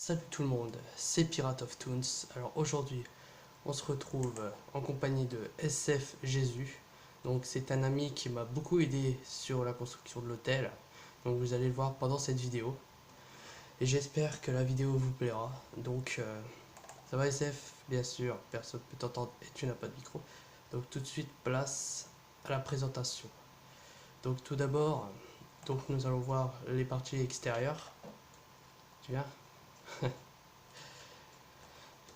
Salut tout le monde, c'est Pirate of Toons. Alors aujourd'hui, on se retrouve en compagnie de SF Jésus. Donc c'est un ami qui m'a beaucoup aidé sur la construction de l'hôtel. Donc vous allez le voir pendant cette vidéo. Et j'espère que la vidéo vous plaira. Donc ça va SF? Bien sûr, personne ne peut t'entendre et tu n'as pas de micro. Donc tout de suite, place à la présentation. Donc tout d'abord, nous allons voir les parties extérieures. Tu viens?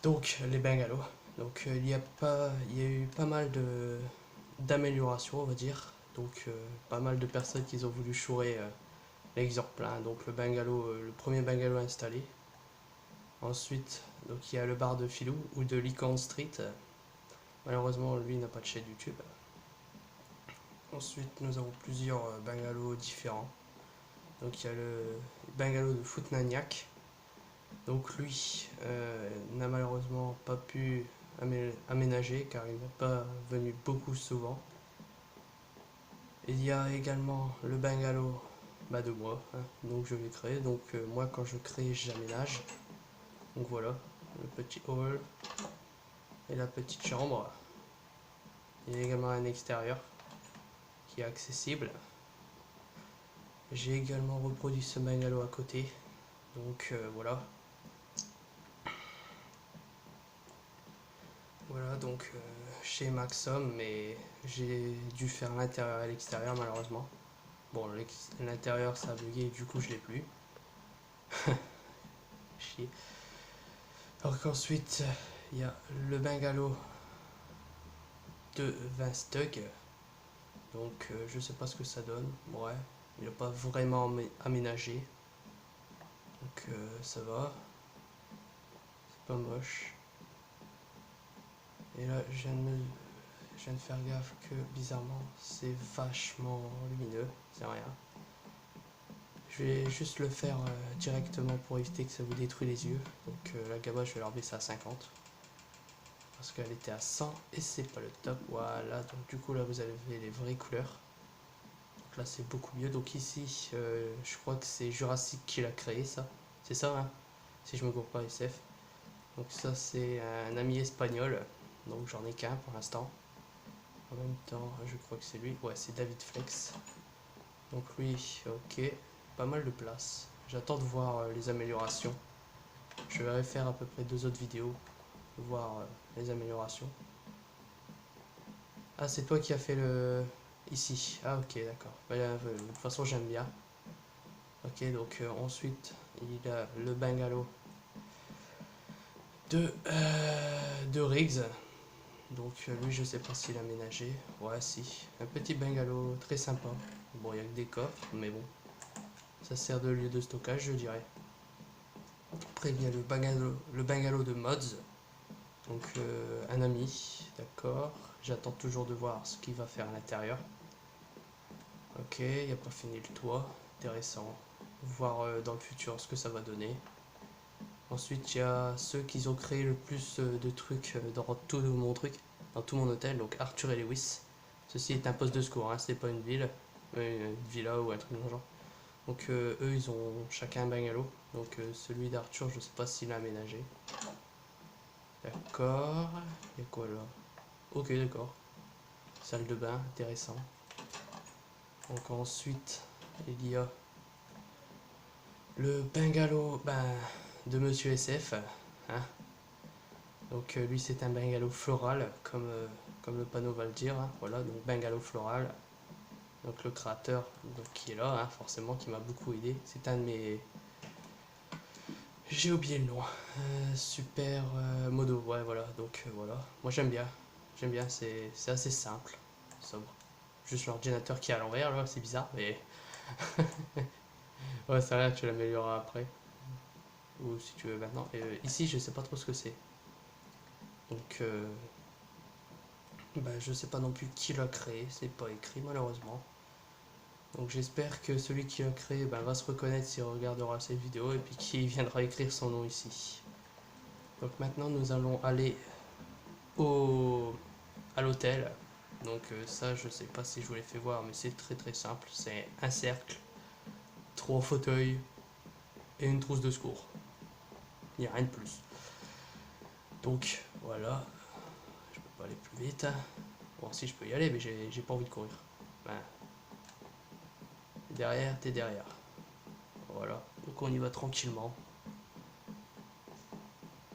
Donc les bungalows. Donc il y a eu pas mal d'améliorations, on va dire. Donc pas mal de personnes qui ont voulu chourer l'exemple 1. Donc le premier bungalow installé. Ensuite, donc il y a le bar de Filou ou de Lincoln Street. Malheureusement, lui n'a pas de chaîne YouTube. Ensuite, nous avons plusieurs bungalows différents. Donc il y a le bungalow de Footnaniac. Donc lui n'a malheureusement pas pu aménager car il n'est pas venu beaucoup souvent. Il y a également le bungalow de moi, hein, donc je vais créer. Donc moi quand je crée j'aménage. Donc voilà, le petit hall et la petite chambre. Il y a également un extérieur qui est accessible. J'ai également reproduit ce bungalow à côté. Donc voilà. Voilà donc chez Maxom, mais j'ai dû faire l'intérieur et l'extérieur malheureusement. Bon, l'intérieur ça a bugué et du coup je l'ai plus. Chier. Alors qu'ensuite il y a le bungalow de Vince Tug. Donc je sais pas ce que ça donne. Ouais, il n'a pas vraiment aménagé. Donc ça va. C'est pas moche. Et là je viens de faire gaffe que bizarrement c'est vachement lumineux. C'est rien. Je vais juste le faire directement pour éviter que ça vous détruise les yeux. Donc la gamma je vais la baisser à 50. Parce qu'elle était à 100 et c'est pas le top. Voilà, donc du coup là vous avez les vraies couleurs. Donc là c'est beaucoup mieux. Donc ici je crois que c'est Jurassic qui l'a créé ça. C'est ça hein, si je me gourre pas SF. Donc ça c'est un ami espagnol. Donc j'en ai qu'un pour l'instant. En même temps je crois que c'est lui. Ouais, c'est David Flex. Donc lui, ok, pas mal de place. J'attends de voir les améliorations. Je vais faire à peu près 2 autres vidéos, voir les améliorations. Ah, c'est toi qui as fait le... Ici. Ah, ok, d'accord. De toute façon, j'aime bien. Ok, donc ensuite, il a le bungalow de Riggs. Donc lui, je sais pas s'il a aménagé. Ouais, si. Un petit bungalow très sympa. Bon, il y a que des coffres, mais bon. Ça sert de lieu de stockage, je dirais. Après, il y a le bungalow de Mods. Donc un ami, d'accord. J'attends toujours de voir ce qu'il va faire à l'intérieur. Ok, il n'y a pas fini le toit. Intéressant. Voir dans le futur ce que ça va donner. Ensuite, il y a ceux qui ont créé le plus de trucs dans tout mon truc, dans tout mon hôtel. Donc Arthur et Lewis. Ceci est un poste de secours, hein, c'est pas une ville, une villa ou un truc dans le genre. Donc eux, ils ont chacun un bungalow. Donc celui d'Arthur, je sais pas s'il a aménagé. D'accord. Il y a quoi là? Ok, d'accord. Salle de bain, intéressant. Donc ensuite, il y a le bungalow de Monsieur SF. Hein. Donc lui, c'est un bungalow floral, comme le panneau va le dire. Hein. Voilà, donc bungalow floral. Donc le créateur donc, qui est là, hein, forcément, qui m'a beaucoup aidé. C'est un de mes... J'ai oublié le nom. Super Modo, ouais, voilà. Donc voilà. Moi, j'aime bien. J'aime bien, c'est assez simple. Sobre. Juste l'ordinateur qui est à l'envers, là, c'est bizarre, mais... ouais, ça rien, tu l'amélioreras après. Ou si tu veux maintenant. Et ici, je sais pas trop ce que c'est. Donc, je sais pas non plus qui l'a créé. C'est pas écrit, malheureusement. Donc, j'espère que celui qui l'a créé va se reconnaître s'il regardera cette vidéo et puis qui viendra écrire son nom ici. Donc, maintenant, nous allons aller à l'hôtel. Donc, ça, je sais pas si je vous l'ai fait voir, mais c'est très très simple. C'est un cercle, 3 fauteuils et une trousse de secours. il n'y a rien de plus. Donc voilà, je peux pas aller plus vite. Bon, si je peux y aller, mais j'ai pas envie de courir. Ben, derrière, t'es derrière. Voilà, donc on y va tranquillement.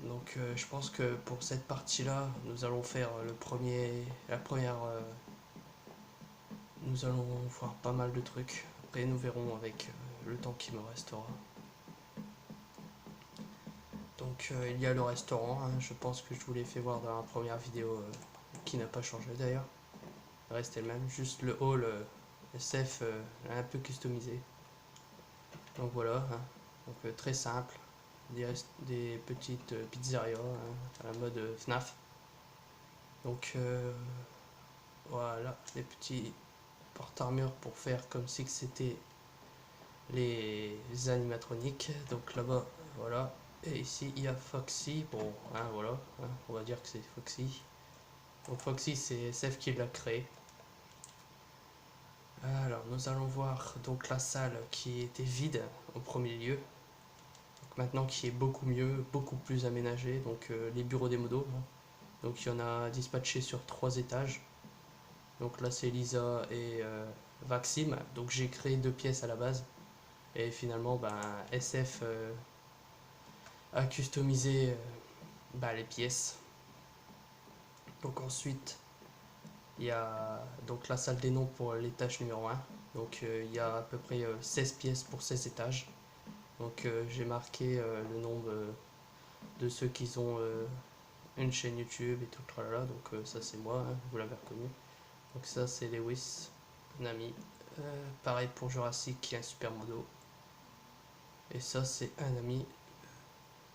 Donc je pense que pour cette partie-là, nous allons faire la première. Nous allons voir pas mal de trucs. Après, nous verrons avec le temps qui me restera. Donc il y a le restaurant, hein. Je pense que je vous l'ai fait voir dans la première vidéo qui n'a pas changé d'ailleurs. Le reste est le même, juste le hall SF un peu customisé. Donc voilà, hein. Donc très simple, des petites pizzerias hein, à la mode FNAF. Donc voilà, des petits porte-armures pour faire comme si c'était les animatroniques. Donc là-bas, voilà. Et ici, il y a Foxy. Bon, hein, voilà, hein, on va dire que c'est Foxy. Donc Foxy, c'est SF qui l'a créé. Alors, nous allons voir donc la salle qui était vide au premier lieu. Donc, maintenant qui est beaucoup mieux, beaucoup plus aménagée. Donc les bureaux des modos. Hein. Donc il y en a dispatché sur 3 étages. Donc là c'est Lisa et Vaxim. Donc j'ai créé 2 pièces à la base. Et finalement ben, SF a customisé les pièces. Donc ensuite il y a donc la salle des noms pour l'étage numéro 1. Donc il y a à peu près 16 pièces pour 16 étages. Donc j'ai marqué le nombre de ceux qui ont une chaîne YouTube et tout le tralala. Donc ça c'est moi, hein, vous l'avez reconnu. Donc ça c'est Lewis, un ami. Pareil pour Jurassic qui est un super modo. Et ça c'est un ami.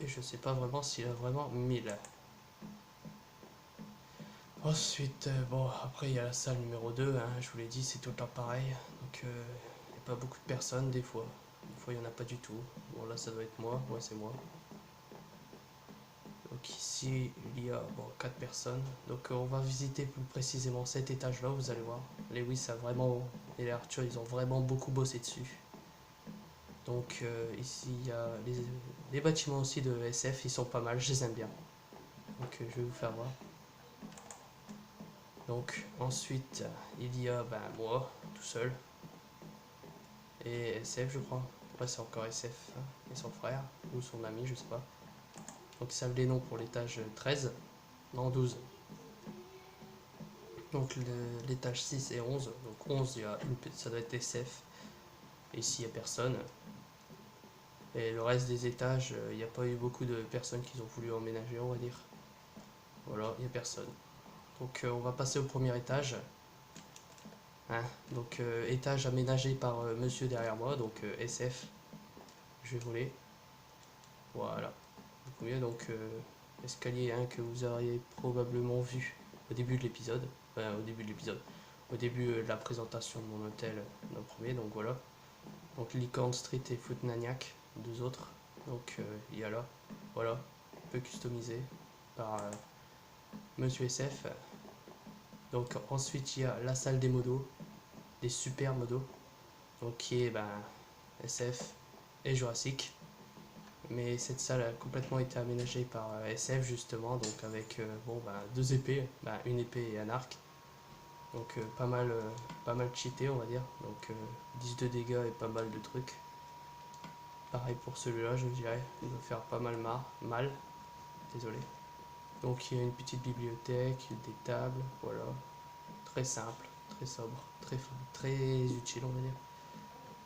Et je sais pas vraiment s'il a vraiment 1000. Ensuite, bon, après il y a la salle numéro 2, hein, je vous l'ai dit, c'est tout le temps pareil. Donc il n'y a pas beaucoup de personnes des fois. Des fois il n'y en a pas du tout. Bon là ça doit être moi, ouais c'est moi. Donc ici il y a bon, 4 personnes. Donc on va visiter plus précisément cet étage là, vous allez voir. Lewis a vraiment, et Arthur ils ont vraiment beaucoup bossé dessus. Donc ici il y a les bâtiments aussi de SF, ils sont pas mal, je les aime bien. Donc je vais vous faire voir. Donc ensuite il y a moi tout seul et SF je crois. Après c'est encore SF hein, et son frère ou son ami je sais pas. Donc ça me les noms pour l'étage 13, non 12. Donc l'étage 6 et 11. Donc 11 il y a ça doit être SF. Et ici il n'y a personne. Et le reste des étages il n'y a pas eu beaucoup de personnes qui ont voulu emménager on va dire. Voilà il n'y a personne. Donc on va passer au premier étage. Hein, donc étage aménagé par monsieur derrière moi, donc SF. Je vais voler. Voilà. Beaucoup mieux. Donc escalier hein, que vous auriez probablement vu au début de l'épisode. Enfin, au début de l'épisode. Au début de la présentation de mon hôtel dans le premier. Donc voilà. Donc Licorne Street et Footnaniac, deux autres. Donc il y a là. Voilà. Un peu customisé par monsieur SF. Donc ensuite il y a la salle des modos. Des super modos. Donc qui est SF et Jurassic. Mais cette salle a complètement été aménagée par SF justement, donc avec deux épées, une épée et un arc. Donc pas mal cheaté on va dire. Donc 10 de dégâts et pas mal de trucs. Pareil pour celui-là je dirais, il doit faire pas mal, désolé. Donc il y a une petite bibliothèque, des tables, voilà. Très simple, très sobre, très utile on va dire.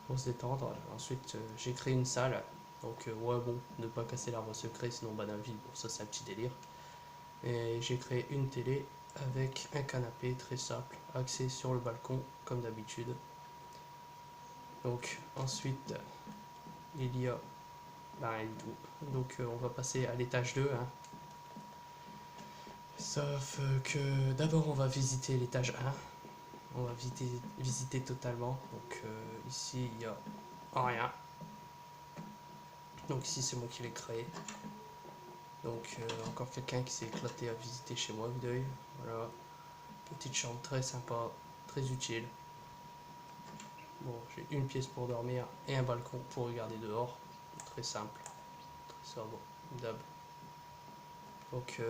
Pour se détendre. Ensuite, j'ai créé une salle. Donc, ouais, bon, ne pas casser l'arbre secret, sinon banane vide. Bon, ça, c'est un petit délire. Et j'ai créé une télé avec un canapé très simple, axé sur le balcon, comme d'habitude. Donc, ensuite, il y a. Donc, on va passer à l'étage 2. Hein. Sauf que d'abord, on va visiter l'étage 1. On va visiter totalement. Donc, ici, il y a rien. Donc ici c'est moi qui l'ai créé. Donc encore quelqu'un qui s'est éclaté à visiter chez moi, d'œil. Voilà. Petite chambre très sympa, très utile. Bon, j'ai une pièce pour dormir et un balcon pour regarder dehors. Très simple, très sobre. d'hab. Donc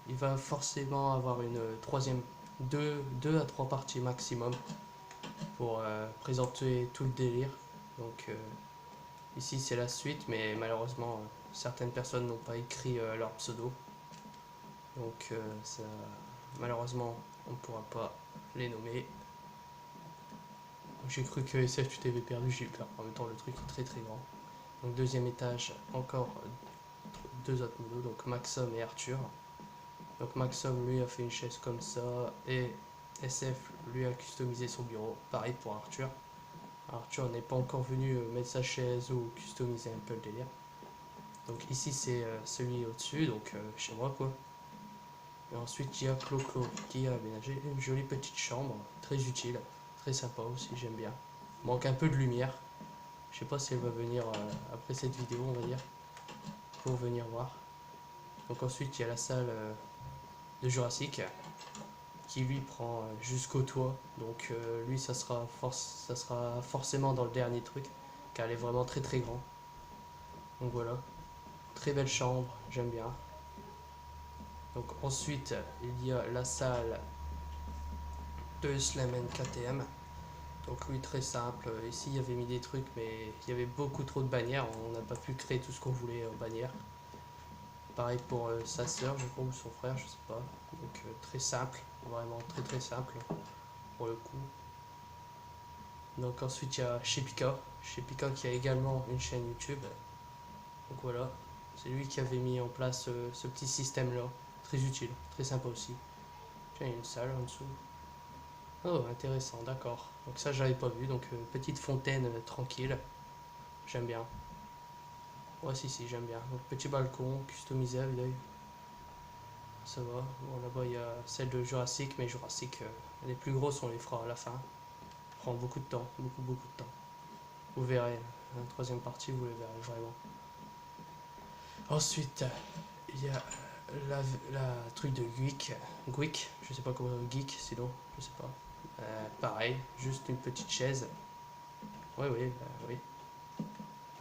il va forcément avoir une troisième, deux à trois parties maximum pour présenter tout le délire. Donc ici c'est la suite, mais malheureusement certaines personnes n'ont pas écrit leur pseudo. Donc ça, malheureusement on ne pourra pas les nommer. J'ai cru que SF tu t'avais perdu, j'ai eu peur. En même temps le truc est très très grand. Donc deuxième étage, encore deux autres modos, donc Maxom et Arthur. Donc Maxom lui a fait une chaise comme ça et SF lui a customisé son bureau. Pareil pour Arthur. Arthur n'est pas encore venu mettre sa chaise ou customiser un peu le délire. Donc ici c'est celui au-dessus, donc chez moi quoi. Et ensuite il y a Clo-Clo qui a aménagé une jolie petite chambre, très utile, très sympa aussi, j'aime bien. Manque un peu de lumière. Je sais pas si elle va venir après cette vidéo, on va dire, pour venir voir. Donc ensuite il y a la salle de Jurassic qui lui prend jusqu'au toit. Donc lui ça sera forcément dans le dernier truc car elle est vraiment très très grand. Donc voilà, très belle chambre, j'aime bien. Donc ensuite il y a la salle de Slamen KTM. Donc lui très simple, ici il y avait mis des trucs mais il y avait beaucoup trop de bannières, on n'a pas pu créer tout ce qu'on voulait en bannières. Pareil pour sa soeur je crois ou son frère, je sais pas. Donc très simple, vraiment très très simple pour le coup. Donc ensuite il y a Shepika qui a également une chaîne YouTube. Donc voilà, c'est lui qui avait mis en place ce petit système là, très utile, très sympa aussi. Tiens, il y a une salle en dessous. Oh intéressant, d'accord. Donc ça j'avais pas vu, donc petite fontaine tranquille, j'aime bien. Ouais si j'aime bien. Donc petit balcon customisé avec l'œil. Ça va. Bon là-bas il y a celle de Jurassic, mais Jurassic les plus grosses on les fera à la fin. Ça prend beaucoup de temps, beaucoup de temps. Vous verrez, la troisième partie vous le verrez vraiment. Ensuite, il y a la truc de Gwick, je sais pas comment, Geek sinon, je sais pas. Pareil, juste une petite chaise. Oui, oui.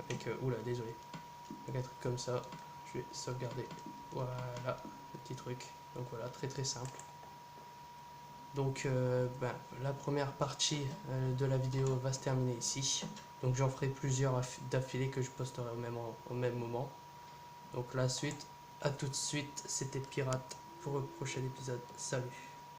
Avec, oula, désolé. Avec un truc comme ça, je vais sauvegarder. Voilà, le petit truc. Donc voilà, très très simple. Donc la première partie de la vidéo va se terminer ici. Donc j'en ferai plusieurs d'affilée que je posterai au même moment. Donc la suite, à tout de suite, c'était Pirate pour le prochain épisode. Salut!